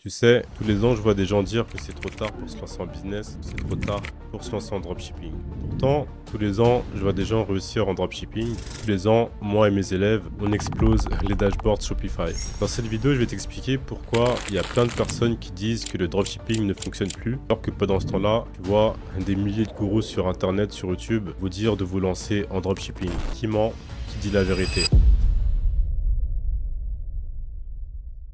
Tu sais, tous les ans, je vois des gens dire que c'est trop tard pour se lancer en business, c'est trop tard pour se lancer en dropshipping. Pourtant, tous les ans, je vois des gens réussir en dropshipping. Tous les ans, moi et mes élèves, on explose les dashboards Shopify. Dans cette vidéo, je vais t'expliquer pourquoi il y a plein de personnes qui disent que le dropshipping ne fonctionne plus, alors que pendant ce temps-là, tu vois des milliers de gourous sur Internet, sur YouTube, vous dire de vous lancer en dropshipping. Qui ment? Qui dit la vérité?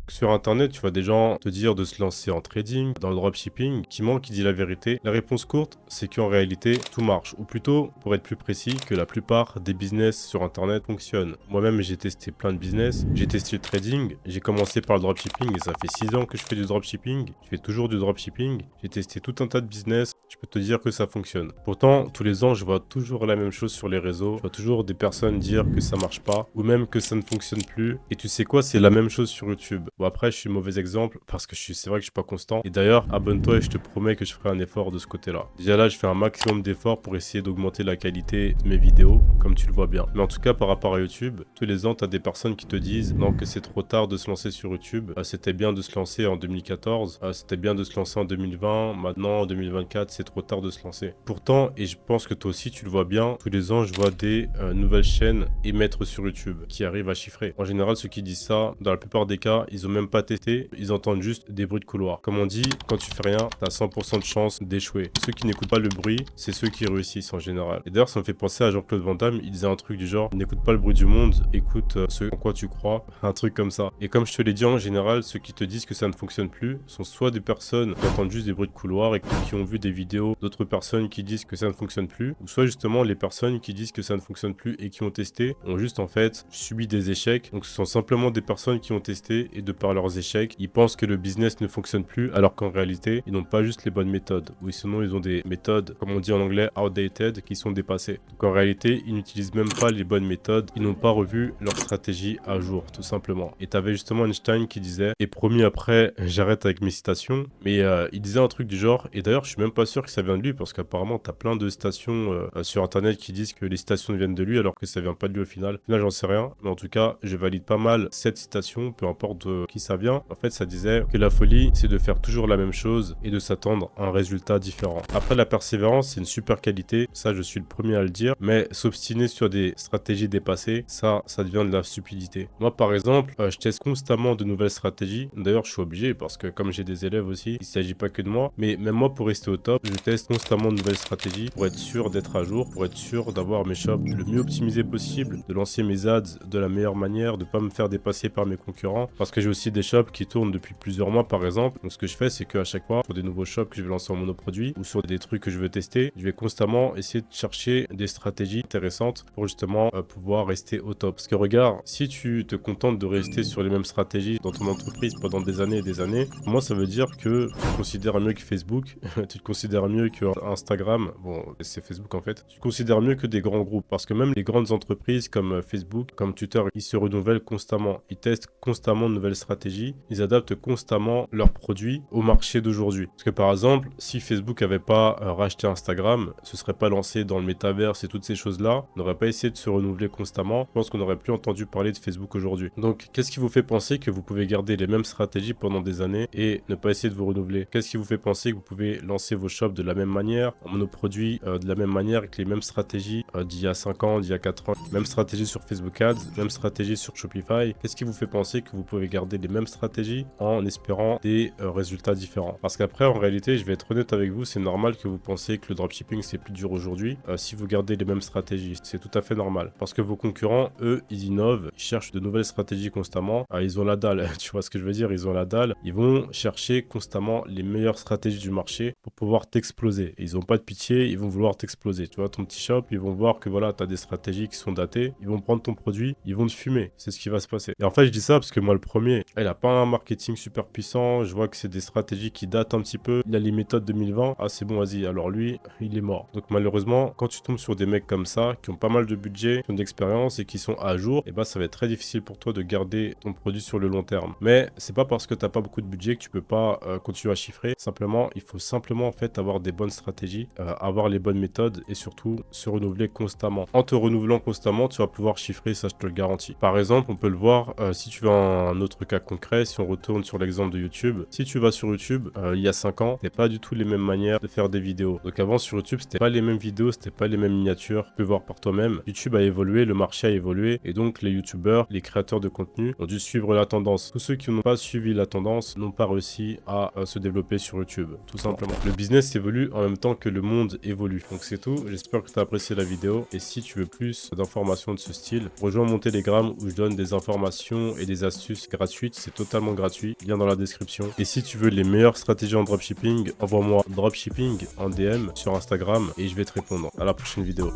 Sur Internet, tu vois des gens te dire de se lancer en trading, dans le dropshipping, qui ment, qui dit la vérité. La réponse courte, c'est qu'en réalité, tout marche. Ou plutôt, pour être plus précis, que la plupart des business sur Internet fonctionnent. Moi-même, j'ai testé plein de business. J'ai testé le trading. J'ai commencé par le dropshipping et ça fait 6 ans que je fais du dropshipping. Je fais toujours du dropshipping. J'ai testé tout un tas de business. Je peux te dire que ça fonctionne. Pourtant, tous les ans, je vois toujours la même chose sur les réseaux. Je vois toujours des personnes dire que ça marche pas ou même que ça ne fonctionne plus. Et tu sais quoi, c'est la même chose sur YouTube. Bon, après, je suis mauvais exemple parce que c'est vrai que je suis pas constant. Et d'ailleurs, abonne-toi et je te promets que je ferai un effort de ce côté-là. Déjà là, je fais un maximum d'efforts pour essayer d'augmenter la qualité de mes vidéos, comme tu le vois bien. Mais en tout cas, par rapport à YouTube, tous les ans, tu as des personnes qui te disent non, que c'est trop tard de se lancer sur YouTube. C'était bien de se lancer en 2014. C'était bien de se lancer en 2020. Maintenant, en 2024, c'est trop tard de se lancer. Pourtant, et je pense que toi aussi, tu le vois bien, tous les ans, je vois des nouvelles chaînes émettre sur YouTube qui arrivent à chiffrer. En général, ceux qui disent ça, dans la plupart des cas, ils ont même pas testé, ils entendent juste des bruits de couloir. Comme on dit, quand tu fais rien, t'as 100% de chance d'échouer. Ceux qui n'écoutent pas le bruit, c'est ceux qui réussissent en général. Et d'ailleurs, ça me fait penser à Jean-Claude Van Damme, il disait un truc du genre, n'écoute pas le bruit du monde, écoute ce en quoi tu crois, un truc comme ça. Et comme je te l'ai dit en général, ceux qui te disent que ça ne fonctionne plus sont soit des personnes qui entendent juste des bruits de couloir et qui ont vu des vidéos d'autres personnes qui disent que ça ne fonctionne plus, ou soit justement les personnes qui disent que ça ne fonctionne plus et qui ont testé, ont juste en fait subi des échecs. Donc ce sont simplement des personnes qui ont testé et de par leurs échecs, ils pensent que le business ne fonctionne plus alors qu'en réalité, ils n'ont pas juste les bonnes méthodes. Ou sinon, ils ont des méthodes, comme on dit en anglais, outdated, qui sont dépassées. Donc en réalité, ils n'utilisent même pas les bonnes méthodes, ils n'ont pas revu leur stratégie à jour, tout simplement. Et t'avais justement Einstein qui disait, et promis après, j'arrête avec mes citations, mais il disait un truc du genre, et d'ailleurs, je suis même pas sûr que ça vient de lui, parce qu'apparemment, t'as plein de stations sur Internet qui disent que les citations viennent de lui, alors que ça vient pas de lui au final. Là, j'en sais rien, mais en tout cas, je valide pas mal cette citation, peu importe de qui ça vient. En fait, ça disait que la folie, c'est de faire toujours la même chose et de s'attendre à un résultat différent. Après, la persévérance, c'est une super qualité, ça, je suis le premier à le dire, mais s'obstiner sur des stratégies dépassées, ça devient de la stupidité. Moi, par exemple, je teste constamment de nouvelles stratégies. D'ailleurs, je suis obligé parce que comme j'ai des élèves aussi, il s'agit pas que de moi, mais même moi, pour rester au top, je teste constamment de nouvelles stratégies pour être sûr d'être à jour, pour être sûr d'avoir mes shops le mieux optimisé possible, de lancer mes ads de la meilleure manière, de pas me faire dépasser par mes concurrents, parce que j'ai aussi des shops qui tournent depuis plusieurs mois par exemple. Donc ce que je fais, c'est qu'à chaque fois, pour des nouveaux shops que je vais lancer en monoproduit ou sur des trucs que je veux tester, je vais constamment essayer de chercher des stratégies intéressantes pour justement pouvoir rester au top. Parce que regarde, si tu te contentes de rester sur les mêmes stratégies dans ton entreprise pendant des années et des années, moi ça veut dire que tu te considères mieux que Facebook, tu te considères mieux que Instagram, bon c'est Facebook en fait, tu te considères mieux que des grands groupes. Parce que même les grandes entreprises comme Facebook, comme Twitter, ils se renouvellent constamment, ils testent constamment de nouvelles stratégies, ils adaptent constamment leurs produits au marché d'aujourd'hui. Parce que par exemple, si Facebook avait pas racheté Instagram, ce serait pas lancé dans le métaverse et toutes ces choses-là, on n'aurait pas essayé de se renouveler constamment, je pense qu'on n'aurait plus entendu parler de Facebook aujourd'hui. Donc, qu'est-ce qui vous fait penser que vous pouvez garder les mêmes stratégies pendant des années et ne pas essayer de vous renouveler? Qu'est-ce qui vous fait penser que vous pouvez lancer vos shops de la même manière, en monoproduit de la même manière, avec les mêmes stratégies d'il y a 5 ans, d'il y a 4 ans, même stratégie sur Facebook Ads, même stratégie sur Shopify? Qu'est-ce qui vous fait penser que vous pouvez garder les mêmes stratégies en espérant des résultats différents? Parce qu'après, en réalité, je vais être honnête avec vous, c'est normal que vous pensiez que le dropshipping c'est plus dur aujourd'hui si vous gardez les mêmes stratégies. C'est tout à fait normal. Parce que vos concurrents, eux, ils innovent, ils cherchent de nouvelles stratégies constamment. Ils ont la dalle, tu vois ce que je veux dire? Ils ont la dalle. Ils vont chercher constamment les meilleures stratégies du marché pour pouvoir t'exploser. Ils ont pas de pitié, ils vont vouloir t'exploser. Tu vois, ton petit shop, ils vont voir que voilà, tu as des stratégies qui sont datées. Ils vont prendre ton produit, ils vont te fumer. C'est ce qui va se passer. Et en fait, je dis ça parce que moi, le premier, il a pas un marketing super puissant. Je vois que c'est des stratégies qui datent un petit peu. Il a les méthodes 2020. Ah, c'est bon, vas-y. Alors lui, il est mort. Donc malheureusement, quand tu tombes sur des mecs comme ça, qui ont pas mal de budget, qui ont d'expérience et qui sont à jour, et bah ça va être très difficile pour toi de garder ton produit sur le long terme. Mais c'est pas parce que t'as pas beaucoup de budget que tu peux pas continuer à chiffrer. Simplement, il faut simplement en fait avoir des bonnes stratégies, avoir les bonnes méthodes et surtout se renouveler constamment. En te renouvelant constamment, tu vas pouvoir chiffrer, ça je te le garantis. Par exemple, on peut le voir, si tu veux un autre cas concret, si on retourne sur l'exemple de YouTube. Si tu vas sur YouTube, il y a 5 ans, c'était pas du tout les mêmes manières de faire des vidéos. Donc avant sur YouTube, c'était pas les mêmes vidéos, c'était pas les mêmes miniatures. Tu peux voir par toi-même. YouTube a évolué, le marché a évolué et donc les YouTubeurs, les créateurs de contenu ont dû suivre la tendance. Tous ceux qui n'ont pas suivi la tendance n'ont pas réussi à se développer sur YouTube, tout simplement. Le business évolue en même temps que le monde évolue. Donc c'est tout. J'espère que tu as apprécié la vidéo et si tu veux plus d'informations de ce style, rejoins mon Telegram où je donne des informations et des astuces gratuites. C'est totalement gratuit. Lien dans la description. Et si tu veux les meilleures stratégies en dropshipping, envoie-moi dropshipping en DM sur Instagram et je vais te répondre. À la prochaine vidéo.